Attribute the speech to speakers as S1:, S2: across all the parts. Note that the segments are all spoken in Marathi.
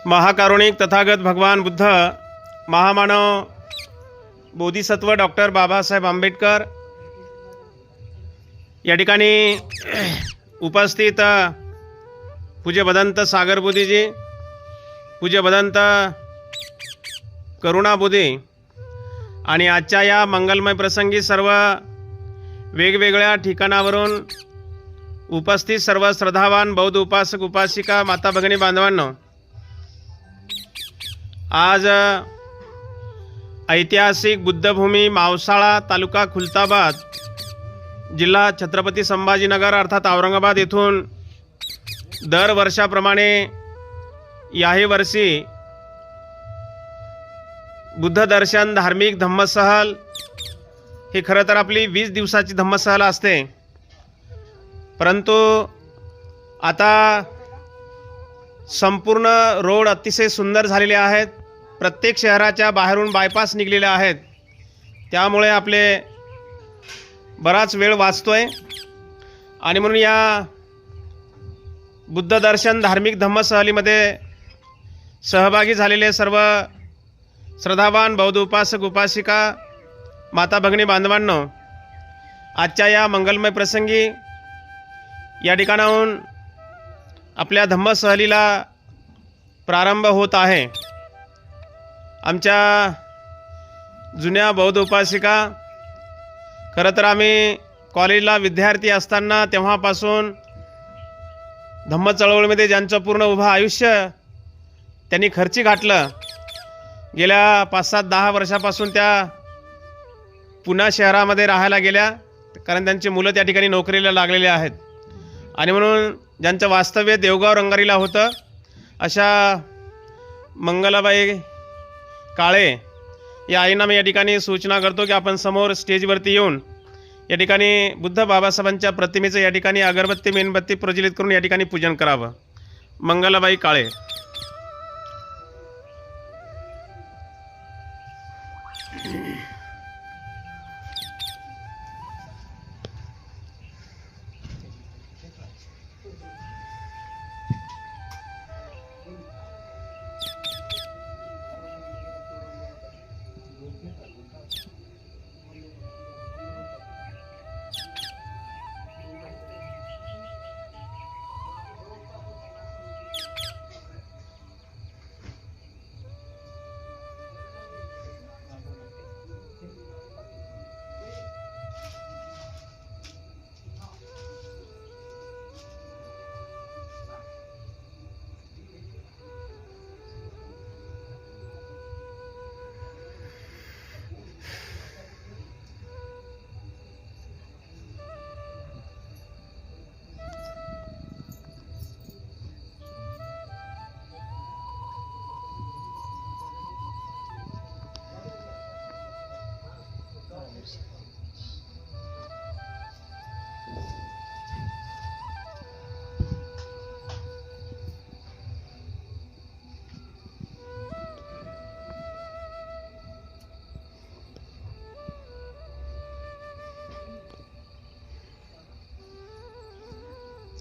S1: महाकारुणिक तथागत भगवान बुद्ध, महामानव बोधिसत्व डॉक्टर बाबासाहेब आंबेडकर या ठिकाणी उपस्थित पूज्य भदंत सागर बुद्धीजी, पूज्य भदंत करुणा बुद्धे आणि आजच्या या मंगलमय प्रसंगी सर्व वेगवेगळ्या ठिकाणावरून उपस्थित सर्व श्रद्धावान बौद्ध उपासक उपासिका माता भगिनी बांधवांनो, आज ऐतिहासिक बुद्धभूमी मावसाळा तालुका खुलताबाद जिल्हा छत्रपती संभाजीनगर अर्थात औरंगाबाद येथून दर वर्षाप्रमाणे याही वर्षी बुद्ध दर्शन धार्मिक धम्मसहल ही खरं तर आपली 20 दिवसाची धम्मसहल असते, परंतु आता संपूर्ण रोड अतिशय सुंदर झालेले आहेत, प्रत्येक शहराच्या बाहेरून बायपास निघलेले आहेत, त्यामुळे आपले बराच वेळ वाचतोय आणि म्हणून या बुद्ध दर्शन धार्मिक धम्मसहलीमध्ये सहभागी झालेले सर्व श्रद्धावान बौद्ध उपासक उपासिका माता भगिनी बांधवांनो, आजच्या या मंगलमय प्रसंगी या ठिकाणाहून आपल्या धम्मसहलीला प्रारंभ होत आहे। आमच्या जुन्या बौद्ध उपासिका, खरं तर आम्ही कॉलेजला विद्यार्थी असताना तेव्हापासून धम्म चळवळीमध्ये ज्यांचं पूर्ण उभं आयुष्य त्यांनी खर्ची घातलं, गेल्या 5-7-10 वर्षापासून त्या पुणे शहरामध्ये राहायला गेल्या, कारण त्यांची मुलं त्या ठिकाणी नोकरीला लागलेले आहेत आणि म्हणून ज्यांचं वास्तव्य देवगाव रंगारीला होतं अशा मंगलाबाई काळे या आईंना मी या ठिकाणी सूचना करतो की आपण समोर स्टेजवरती येऊन या ठिकाणी बुद्ध बाबासाहेबांच्या प्रतिमेचं या ठिकाणी अगरबत्ती मेणबत्ती प्रज्वलित करून या ठिकाणी पूजन करावं। मंगलाबाई काळे।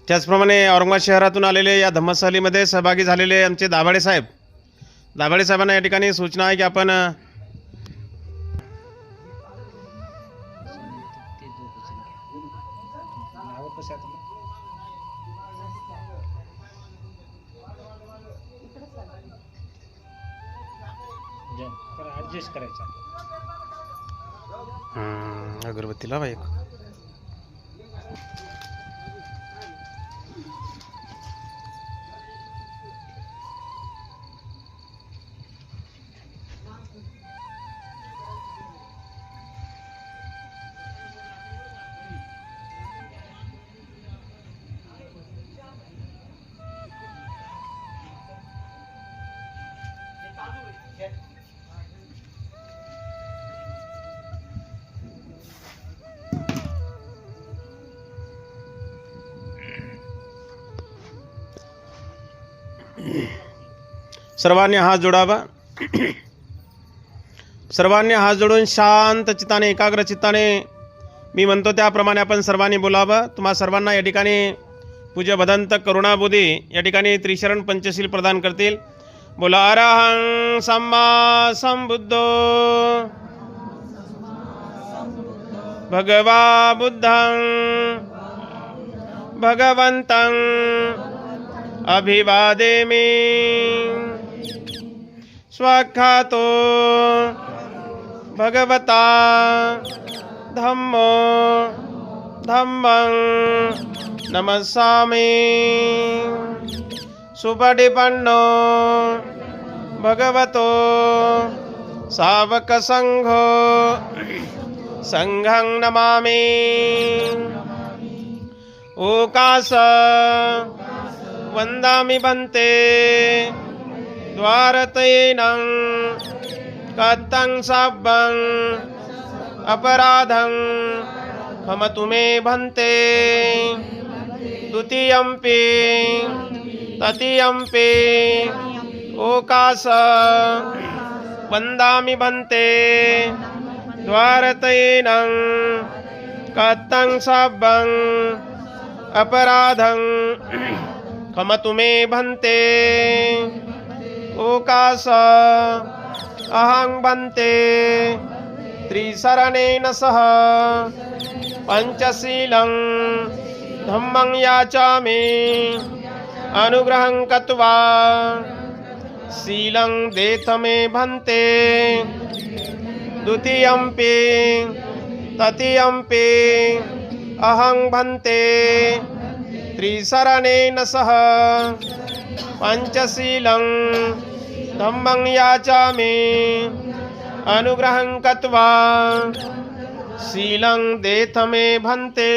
S1: त्याचप्रमाणे औरंगाबाद शहरातून आलेले या धम्मसहलीमध्ये सहभागी झालेले आमचे दाभाडे साहेबांना या ठिकाणी सूचना आहे की आपण अगरबत्ती लावा एक। सर्वांनी हात जोडावा। सर्वांनी हात जोडून शांत चित्ताने एकाग्र चित्ताने मी म्हणतो त्याप्रमाणे आपण सर्वांनी बोलावं. तुम्हा सर्वांना या ठिकाणी पूज्य भदंत करुणाबुधी या ठिकाणी त्रिशरण पंचशील प्रदान करतील. बोला अरहं सम्मा संबुद्धो भगवा बुद्धं भगवन्तं अभिवादेमि. स्वाख्यातो भगवता धम्मो धम्मं नमस्सामि. सुपटिपन्नो भगवतो सावकसंघो संघं नमामि. ओकास वन्दामि भन्ते द्वारतयेनं कथं सब्बं अपराधं क्षमतु मे भन्ते. द्वितीयंपि तृतीयंपि ओकास वन्दामि भन्ते द्वारतयेनं कथं सब्बं अपराधं क्षमतु मे भन्ते. ओकास अहं भन्ते त्रिशरणेन सह पंचशीलं धम्मं याचामि. अनुग्रहं कृत्वा शीलं देथ मे भन्ते. द्वितीयंपि तृतीयंपि अहं भन्ते त्रिशरणेन सह पंचशीलं धम्मं याचामि. अनुग्रहं कृत्वा शीलं देथ मे भन्ते.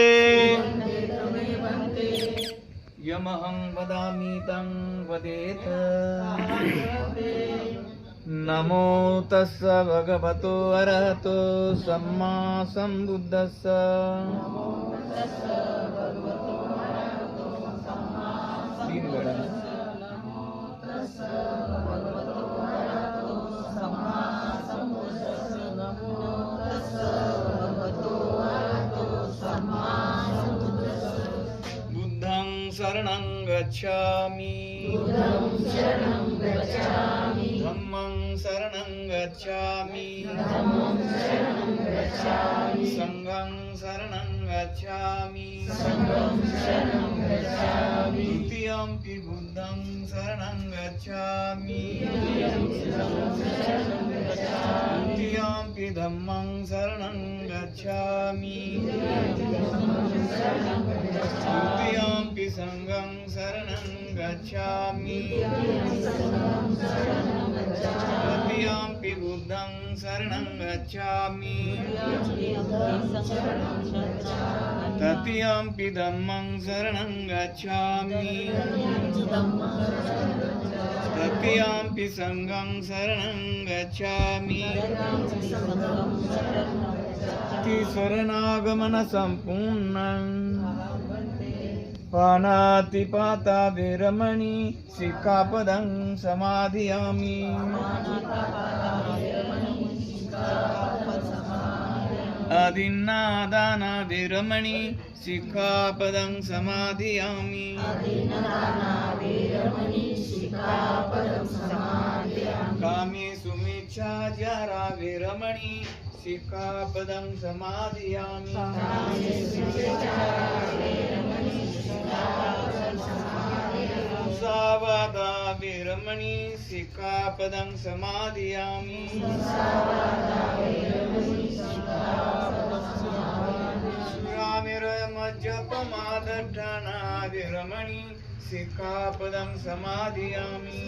S2: यमहं वदामि तं वदेत. नमो तस्स भगवतो अरहतो सम्मा सम्बुद्धस्स. तीन वेळा बुद्धं शरणं गच्छामि. धम्मं शरणं गच्छामि. संघं शरणं गच्छामि. द्वितीयंपि बुद्धं शरणं गच्छामि. तृतीयंपि धम्मं शरणं गच्छामि. तृतीयंपि संघं शरणं गच्छामि. तृतीयंपि बुद्धं शरणं गच्छामि. तृतीयंपि धम्मं शरणं गच्छामि. तृतीयंपि संघं शरणं गच्छामि. शरणागमन संपूर्णं. पानातिपाता विरमणि सिक्खापदं समाधियामि. आदिन्नादाना विरमणि सिक्खापदं समाधियामि. कामेषु मिच्छाचारा विरमणि सिक्खापदं समाधियामि. मुसावादा विरमणि सिक्खापदं समाधियामि. सुरामेरमज्जपमादड्डाना विरमणि सिक्खापदं समाधियामि.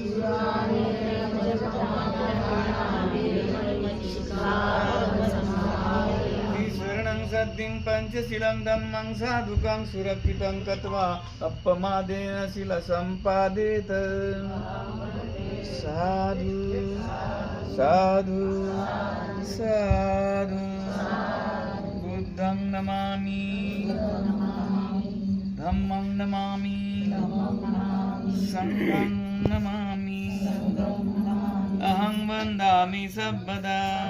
S2: शरणं सद्दिं पंचशीलं धम्मं साधुकं सुरक्षितं कृत्वा अपमादेन शीलसम्पादेत. साधु साधु साधु. बुद्धं नमामि. धम्मं नमामि. संघं नमामि. अहं वन्दामि सर्वदा.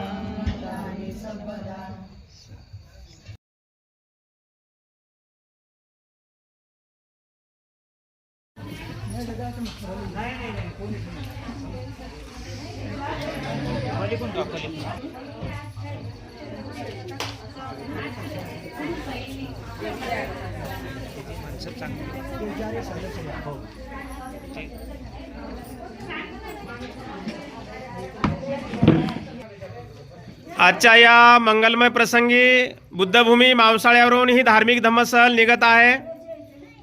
S1: आजच्या या मंगलमय प्रसंगी बुद्धभूमी मावसाळ्यावरून ही धार्मिक धम्मसहल निघत आहे.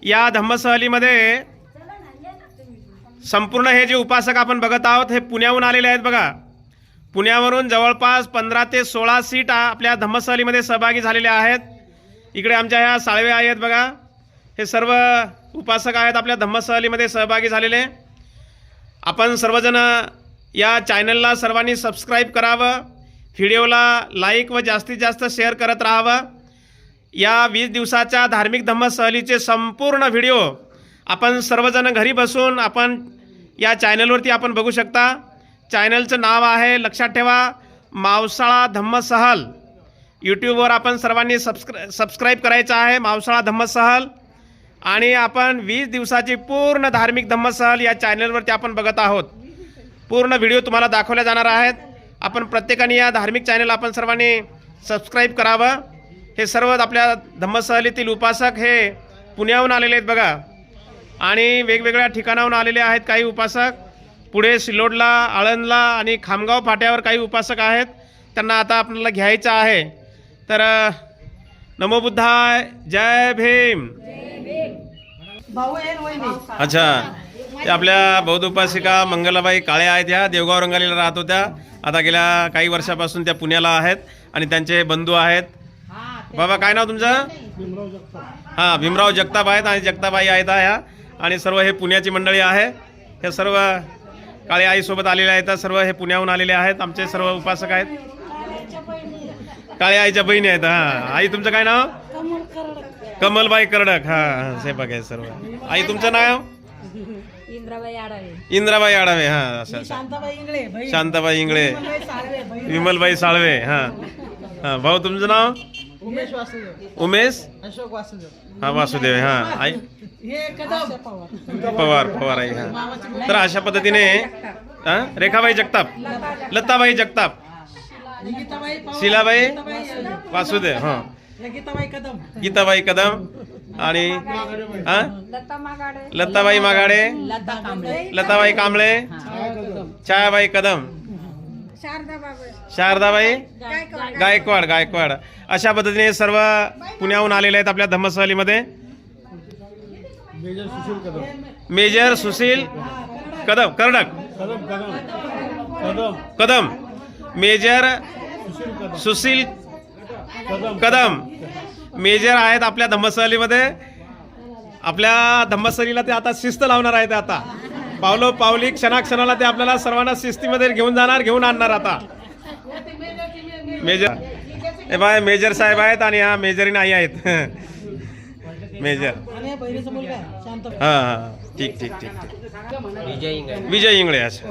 S1: या धम्मसहलीमध्ये संपूर्ण हे जे उपासक आपण बघत आहोत हे पुण्याहून आलेले आहेत. बघा, पुण्यावरून जवळपास 15 ते 16 सीट आपल्या धम्मसहलीमध्ये सहभागी झालेले आहेत. इकडे आमच्या ह्या साळवे आहेत. बघा, हे सर्व उपासक आहेत आपल्या धम्मसहलीमध्ये सहभागी झालेले. आपण सर्वजण या चॅनलला सर्वांनी सबस्क्राईब करावं, व्हिडिओला लाईक व जास्तीत जास्त शेअर करत राहावं. या 20 दिवसाच्या धार्मिक धम्मसहलीचे संपूर्ण व्हिडिओ आपण सर्वजण घरी बसून आपण या चॅनलवरती आपण बघू शकता. चॅनलचं नाव आहे, लक्षात ठेवा, मावसाळा धम्मसहल. यूट्यूबवर आपण सर्वांनी सबस्क्राईब करायचं आहे, मावसाळा धम्मसहल. आणि आपण 20 दिवसाची पूर्ण धार्मिक धम्मसहल या चॅनलवरती आपण बघत आहोत. पूर्ण व्हिडिओ तुम्हाला दाखवल्या जाणार आहेत. आपण प्रत्येकाने या धार्मिक चॅनल आपण सर्वांनी सबस्क्राईब करावं. हे सर्व आपल्या धम्मसहलीतील उपासक हे पुण्याहून आलेले आहेत. बघा, आणि वेगवेगळ्या ठिकाणाहून आलेले आहेत काही उपासक. पुढे सिल्लोडला, आळंदला आणि खामगाव फाट्यावर काही उपासक आहेत. त्यांना आता आपल्याला घ्यायचं आहे. तर नमो बुद्धाय, जय भीम. अच्छा, ते आपल्या बौद्ध उपासिका मंगलाबाई काळे आहेत. ह्या देवगाव रंगालीला राहत होत्या. आता गेल्या काही वर्षापासून त्या पुण्याला आहेत आणि त्यांचे बंधू आहेत. बाबा, काय नाव तुमचं? हां, भीमराव जगताप आहेत आणि जगताबाई आहेत ह्या. आणि सर्व हे पुण्याची मंडळी आहे. हे सर्व काळे आईसोबत आलेले आहेत. सर्व हे पुण्याहून आलेले आहेत. आमचे सर्व उपासक आहेत. काळे आईच्या बहिणी आहेत. हां, आई तुमचं काय नाव? कमलबाई करडक. हां, हे बघा सर्व. आई तुमचं नाव? इंद्राबाई आडावे. हां, असं शांताबाई इंगळे, विमलबाई साळवे. हां हां, भाऊ तुमचं नाव? उमेश हां, वासुदेव. हां, आई पवार आई. हां, तर अशा पद्धतीने हां, रेखाबाई जगताप, लताबाई जगताप, शिलाबाई वासुदेव. हां, गीताबाई कदम आणि हां, लताबाई मागाडे, लताबाई कांबळे, छायाबाई कदम, शारदाबाई गायकवाड. अशा पद्धतीने सर्व पुण्याहून आलेले आहेत आपल्या धम्मसहलीमध्ये. Major Sushil Kadam Karadak, Kadam, major Sushil Kadam major आहेत आपल्या धम्मसहलीमध्ये. आपल्या धम्मसहलीला ते आता शिस्त लावणार आहेत. आता पावली क्षणाक्षणाला ते आपल्याला सर्वांना शिस्तीमध्ये घेऊन जाणार, घेऊन आणणार. आता मेजर हे बाय मेजर साहेब आहेत आणि हा मेजरीन आई आहेत. मेजर. हां हां, ठीक. विजय इंगळे. अच्छा.